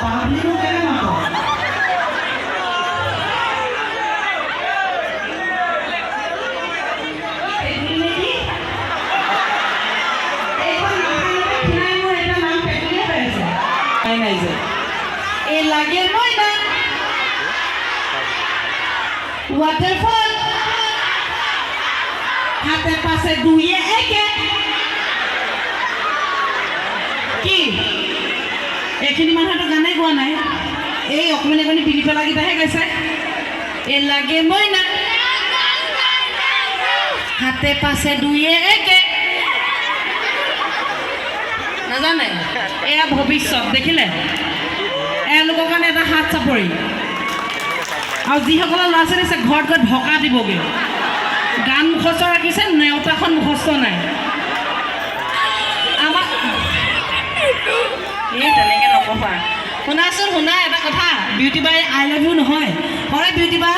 বাবলিটো কেনে মাত লাগে ময়না ওয়াটাৰফল হাতে পাশে দুইয়ে একে কি এইখিনি মানুহটো গানে গোৱা নাই এই অকণমান এখনি পিলি পেলাকেইটাহে গাইছে এ লাগে ময়না হাতে পাশে দুইয়ে একে নাজানে এয়া ভৱিষ্যত দেখিলে এওঁলোকৰ কাৰণে এটা হাত চাপৰি আৰু যিসকলৰ ল'ৰা ছোৱালী আছে ঘৰত গৈ ঢকা দিবগৈ গান মুখস্থ ৰাখিছে নেওতাখন মুখস্থ নাই আমাক এই তেনেকৈ নকবা শুনাচোন শুনা এটা কথা beauty by I love you নহয় হয় বিউটি বা